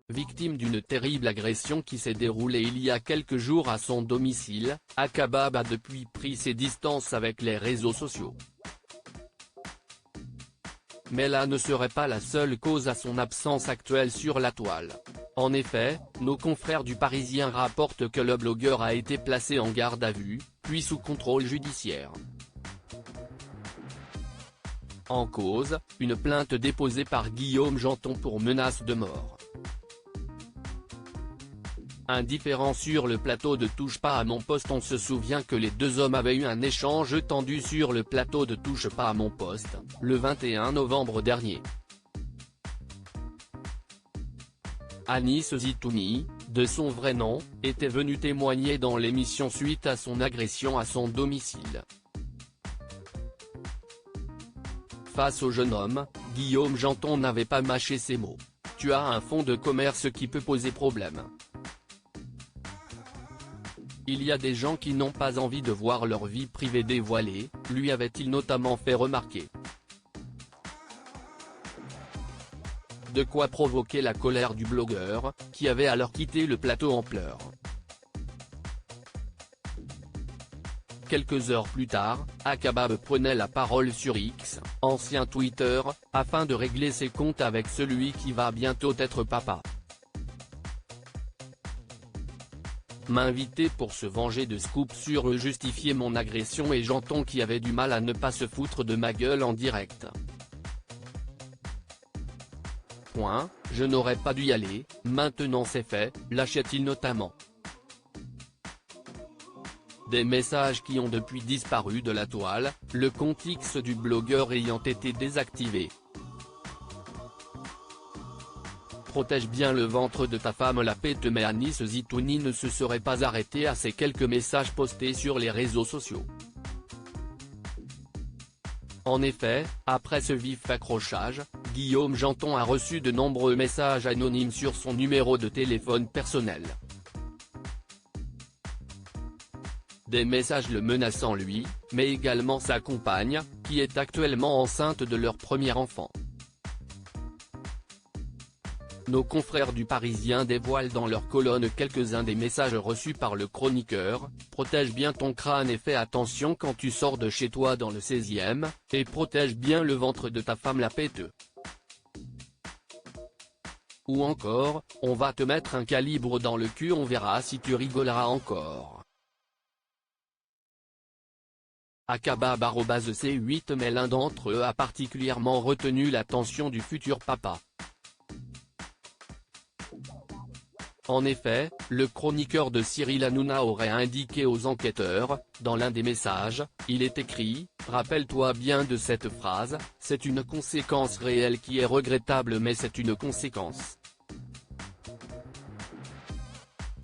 Victime d'une terrible agression qui s'est déroulée il y a quelques jours à son domicile, Akabab a depuis pris ses distances avec les réseaux sociaux. Mais là ne serait pas la seule cause à son absence actuelle sur la toile. En effet, nos confrères du Parisien rapportent que le blogueur a été placé en garde à vue, puis sous contrôle judiciaire. En cause, une plainte déposée par Guillaume Janton pour menace de mort. Indifférent sur le plateau de Touche pas à mon poste. On se souvient que les deux hommes avaient eu un échange tendu sur le plateau de Touche pas à mon poste, le 21 novembre dernier. Anis Zitouni, de son vrai nom, était venu témoigner dans l'émission suite à son agression à son domicile. Face au jeune homme, Guillaume Janton n'avait pas mâché ses mots. « Tu as un fonds de commerce qui peut poser problème. Il y a des gens qui n'ont pas envie de voir leur vie privée dévoilée », lui avait-il notamment fait remarquer. De quoi provoquer la colère du blogueur, qui avait alors quitté le plateau en pleurs. Quelques heures plus tard, Akabab prenait la parole sur X, ancien Twitter, afin de régler ses comptes avec celui qui va bientôt être papa. M'inviter pour se venger de scoop sur justifier mon agression et Janton qui avait du mal à ne pas se foutre de ma gueule en direct. Je n'aurais pas dû y aller, maintenant c'est fait, lâchait-il notamment. Des messages qui ont depuis disparu de la toile, le compte X du blogueur ayant été désactivé. Protège bien le ventre de ta femme, la pète. Mais Anis Zitouni ne se serait pas arrêté à ces quelques messages postés sur les réseaux sociaux. En effet, après ce vif accrochage, Guillaume Janton a reçu de nombreux messages anonymes sur son numéro de téléphone personnel. Des messages le menaçant lui, mais également sa compagne, qui est actuellement enceinte de leur premier enfant. Nos confrères du Parisien dévoilent dans leur colonne quelques-uns des messages reçus par le chroniqueur. « Protège bien ton crâne et fais attention quand tu sors de chez toi dans le 16e, et protège bien le ventre de ta femme, la pète. » Ou encore, « On va te mettre un calibre dans le cul, on verra si tu rigoleras encore. » Akabab @C8. Mais l'un d'entre eux a particulièrement retenu l'attention du futur papa. En effet, le chroniqueur de Cyril Hanouna aurait indiqué aux enquêteurs, dans l'un des messages, il est écrit « Rappelle-toi bien de cette phrase, c'est une conséquence réelle qui est regrettable mais c'est une conséquence. »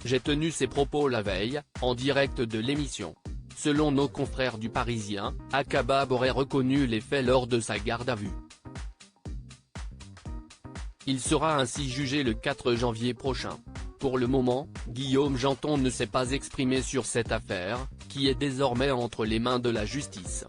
J'ai tenu ces propos la veille, en direct de l'émission. Selon nos confrères du Parisien, Akabab aurait reconnu les faits lors de sa garde à vue. Il sera ainsi jugé le 4 janvier prochain. Pour le moment, Guillaume Janton ne s'est pas exprimé sur cette affaire, qui est désormais entre les mains de la justice.